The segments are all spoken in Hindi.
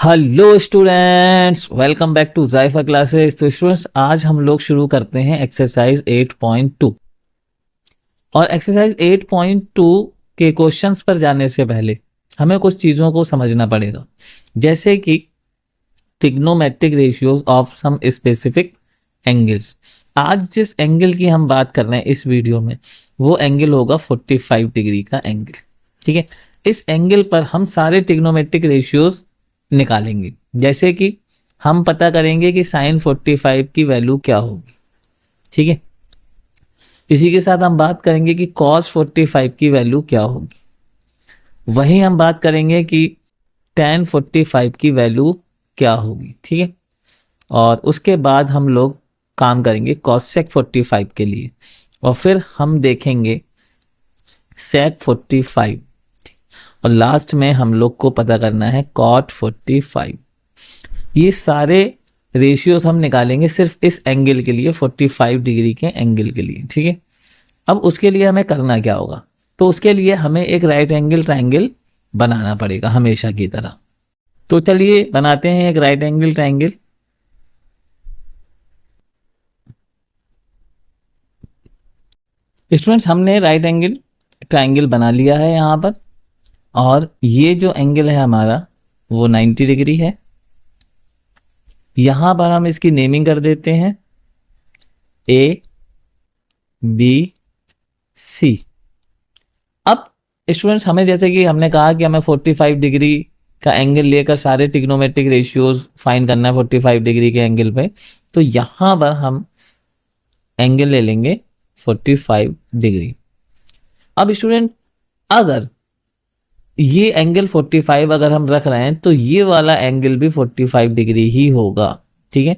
Hello students, welcome back to जायफा क्लासेस। तो स्टूडेंट्स, आज हम लोग शुरू करते हैं एक्सरसाइज 8.2। और एक्सरसाइज 8.2 के क्वेश्चंस पर जाने से पहले हमें कुछ चीज़ों को समझना पड़ेगा, जैसे कि trigonometric ratios of some specific angles. आज जिस एंगल की हम बात कर रहे हैं इस वीडियो में, वो एंगल होगा 45 डिग्री का एंगल। ठीक है, इस एंगल पर हम सारे ट्रिग्नोमेट्रिक रेशियोज निकालेंगे। जैसे कि हम पता करेंगे कि साइन 45 की वैल्यू क्या होगी। ठीक है, इसी के साथ हम बात करेंगे कि कॉस 45 की वैल्यू क्या होगी। वहीं हम बात करेंगे कि tan 45 की वैल्यू क्या होगी। ठीक है, और उसके बाद हम लोग काम करेंगे cosec 45 के लिए, और फिर हम देखेंगे sec 45, और लास्ट में हम लोग को पता करना है cot 45। ये सारे रेशियोज हम निकालेंगे सिर्फ इस एंगल के लिए, 45 डिग्री के एंगल के लिए। ठीक है, अब उसके लिए हमें करना क्या होगा? तो उसके लिए हमें एक राइट एंगल ट्रायंगल बनाना पड़ेगा हमेशा की तरह। तो चलिए बनाते हैं एक राइट एंगल ट्रायंगल। स्टूडेंट्स, हमने राइट एंगल ट्रायंगल बना लिया है यहाँ पर, और ये जो एंगल है हमारा वो 90 डिग्री है। यहां पर हम इसकी नेमिंग कर देते हैं ए बी सी। अब स्टूडेंट्स, हमें जैसे कि हमने कहा कि हमें 45 डिग्री का एंगल लेकर सारे ट्रिग्नोमेट्रिक रेशियोज फाइंड करना है 45 डिग्री के एंगल पे। तो यहां पर हम एंगल ले लेंगे 45 डिग्री। अब स्टूडेंट, अगर ये एंगल 45 अगर हम रख रहे हैं तो ये वाला एंगल भी 45 डिग्री ही होगा। ठीक है,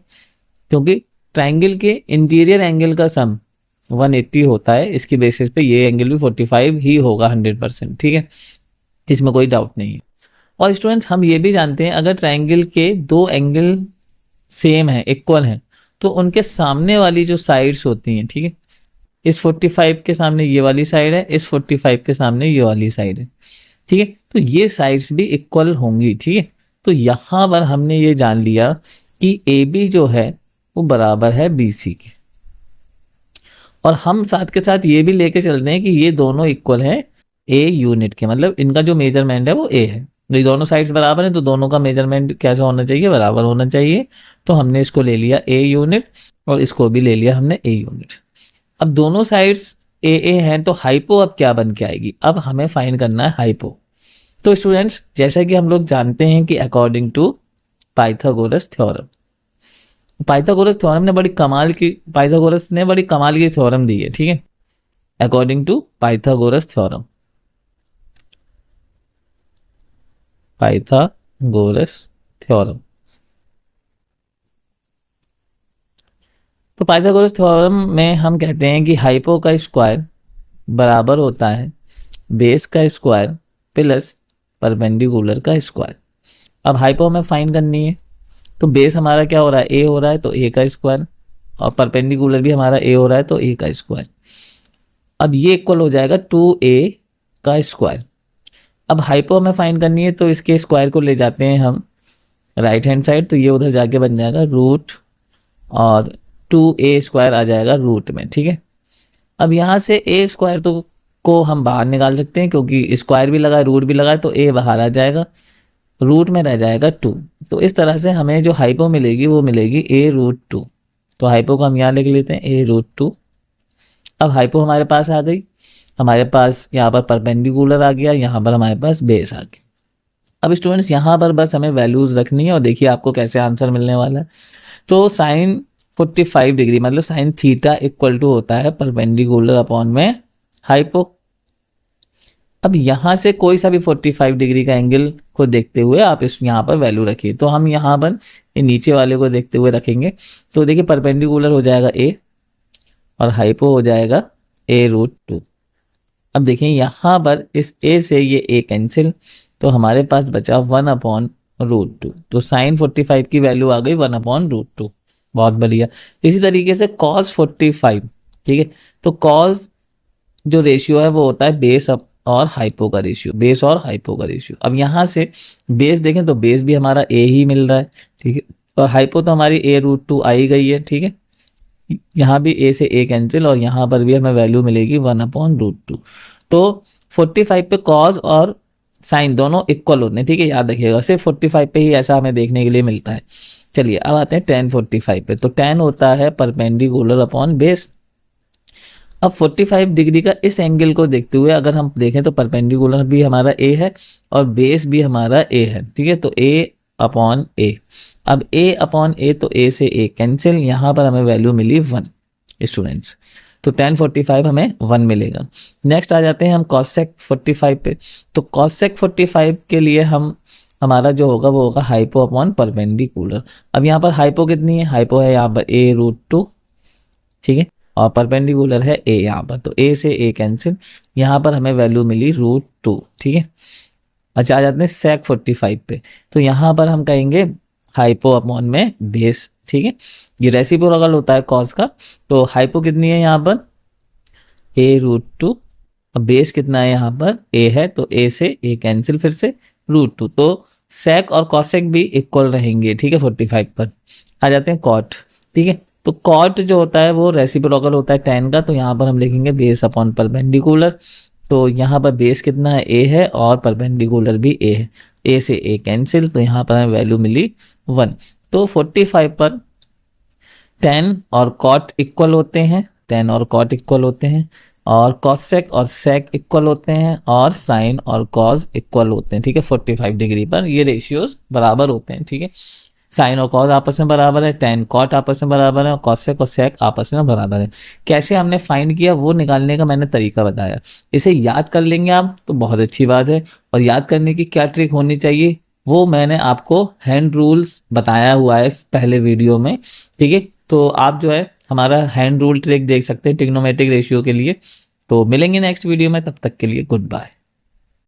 क्योंकि ट्रायंगल के इंटीरियर एंगल का सम 180 होता है, इसकी बेसिस पे ये एंगल भी 45 ही होगा 100%। ठीक है, इसमें कोई डाउट नहीं है। और स्टूडेंट्स, हम ये भी जानते हैं अगर ट्रायंगल के दो एंगल सेम है, इक्वल है, तो उनके सामने वाली जो साइड्स होती हैं, ठीक है, इस 45 के सामने ये वाली साइड है, इस 45 के सामने ये वाली साइड है। ठीक है, तो ये साइड्स भी इक्वल होंगी। ठीक है, तो यहां पर हमने ये जान लिया कि ए बी जो है वो बराबर है बी सी के। और हम साथ के साथ ये भी लेके चलते हैं कि ये दोनों इक्वल हैं ए यूनिट के, मतलब इनका जो मेजरमेंट है वो ए है। ये दोनों साइड्स बराबर हैं तो दोनों का मेजरमेंट कैसा होना चाहिए? बराबर होना चाहिए। तो हमने इसको ले लिया ए यूनिट और इसको भी ले लिया हमने ए यूनिट। अब दोनों साइड्स ए ए हैं तो हाइपो अब क्या बन के आएगी? अब हमें फाइंड करना है हाइपो। तो स्टूडेंट्स, जैसा कि हम लोग जानते हैं कि according to Pythagoras theorem, Pythagoras ने बड़ी कमाल की थ्योरम दी है। ठीक है, अकॉर्डिंग टू पाइथागोरस थ्योरम, तो पाइथागोरस थ्योरम में हम कहते हैं कि हाइपो का स्क्वायर बराबर होता है बेस का स्क्वायर प्लस परपेंडिकुलर का स्क्वायर। अब हाइपो हमें फाइंड करनी है, तो बेस हमारा क्या हो रहा है? ए हो रहा है तो ए का स्क्वायर, और परपेंडिकुलर भी हमारा ए हो रहा है तो ए का स्क्वायर। अब ये इक्वल हो जाएगा 2a का स्क्वायर। अब हाइपो हमें फाइंड करनी है तो इसके स्क्वायर को ले जाते हैं हम राइट हैंड साइड, तो ये उधर जाके बन जाएगा रूट, और 2a स्क्वायर आ जाएगा रूट में। ठीक है, अब यहाँ से ए स्क्वायर तो को हम बाहर निकाल सकते हैं, क्योंकि स्क्वायर भी लगा है रूट भी लगा है, तो ए बाहर आ जाएगा, रूट में रह जाएगा 2। तो इस तरह से हमें जो हाइपो मिलेगी वो मिलेगी a√2। तो हाइपो को हम यहाँ लिख लेते हैं a√2। अब हाइपो हमारे पास आ गई, हमारे पास यहाँ पर परपेंडिकुलर आ गया, यहाँ पर हमारे पास बेस आ गया। अब स्टूडेंट्स, यहाँ पर बस हमें वैल्यूज रखनी है और देखिए आपको कैसे आंसर मिलने वाला है। तो साइन 45 डिग्री मतलब साइन थीटा इक्वल टू होता है परपेंडिकुलर अपॉन में हाइपो। अब यहाँ से कोई सा भी 45 डिग्री का एंगल को देखते हुए आप इस यहाँ पर वैल्यू रखिए। तो हम यहाँ पर नीचे वाले को देखते हुए रखेंगे, तो देखिए परपेंडिकुलर हो जाएगा ए और हाइपो हो जाएगा a√2। अब देखिए यहाँ पर इस a से ये a कैंसिल, तो हमारे पास बचा 1/√2। तो साइन 45 की वैल्यू आ गई 1/√2। बहुत बढ़िया। इसी तरीके से cos 45, ठीक है, तो cos जो रेशियो है वो होता है बेस और हाइपो का रेशियो, बेस और हाइपो का रेशियो। अब यहाँ से बेस देखें तो बेस भी हमारा ए ही मिल रहा है, ठीक है, और हाइपो तो हमारी a√2 आई गई है, ठीक है, यहाँ भी a से a कैंसिल और यहाँ पर भी हमें वैल्यू मिलेगी 1/√2। तो 45 पे कॉज और साइन दोनों इक्वल होते हैं, ठीक है, याद रखिएगा, सिर्फ 45 पे ही ऐसा हमें देखने के लिए मिलता है। चलिए अब आते हैं tan 45 पे। तो tan होता है परपेंडिकुलर अपॉन बेस। अब 45 डिग्री का इस एंगल को देखते हुए अगर हम देखें तो परपेंडिकुलर भी हमारा a है और बेस भी हमारा a है, ठीक है, तो a/a। अब a/a तो a से a कैंसिल, यहाँ पर हमें वैल्यू मिली 1 स्टूडेंट्स, तो tan 45 हमें 1 मिलेगा। नेक्स्ट आ जाते हैं हम cosec 45 पे। तो cosec 45 के लिए हमारा जो होगा वो होगा हाइपो अपॉन परपेंडिकुलर। अब यहाँ पर हाइपो कितनी है, हाइपो है यहाँ पर a√2, ठीक है, और परपेंडिकुलर है a यहाँ पर, तो a से a कैंसिल, यहाँ पर हमें वैल्यू मिली √2, ठीक है। अच्छा आ जाते हैं sec 45 पे। तो यहाँ पर हम कहेंगे हाइपो अपॉन में बेस, ठीक है, ये रेसिप्रोकल होता है कॉस का। तो हाइपो कितनी है यहाँ पर a√2, अब बेस कितना है यहाँ पर a है, तो a से a कैंसिल, फिर से √2, तो sec और cosec भी इक्वल रहेंगे, ठीक है, 45 पर। आ जाते हैं cot, ठीक है, तो cot जो होता है वो रेसिप्रोकल होता है tan का, तो यहाँ पर हम लिखेंगे बेस अपॉन परपेंडिकुलर। तो यहाँ पर बेस कितना है a है और परपेंडिकुलर भी a है, a से a कैंसिल, तो यहाँ पर हमें वैल्यू मिली 1। तो 45 पर tan और cot इक्वल होते हैं, tan और cot इक्वल होते हैं, और cosec और sec इक्वल होते हैं, और sin और cos इक्वल होते हैं, ठीक है, 45 डिग्री पर ये रेशियोज बराबर होते हैं, ठीक है, साइन और कॉस आपस में बराबर है, tan cot आपस में बराबर है, और cosec और sec आपस में बराबर है। कैसे हमने फाइंड किया वो निकालने का मैंने तरीका बताया, इसे याद कर लेंगे आप तो बहुत अच्छी बात है। और याद करने की क्या ट्रिक होनी चाहिए वो मैंने आपको हैंड रूल्स बताया हुआ है पहले वीडियो में, ठीक है, तो आप जो है हमारा हैंड रूल ट्रिक देख सकते हैं ट्रिग्नोमेट्रिक रेशियो के लिए। तो मिलेंगे नेक्स्ट वीडियो में, तब तक के लिए गुड बाय।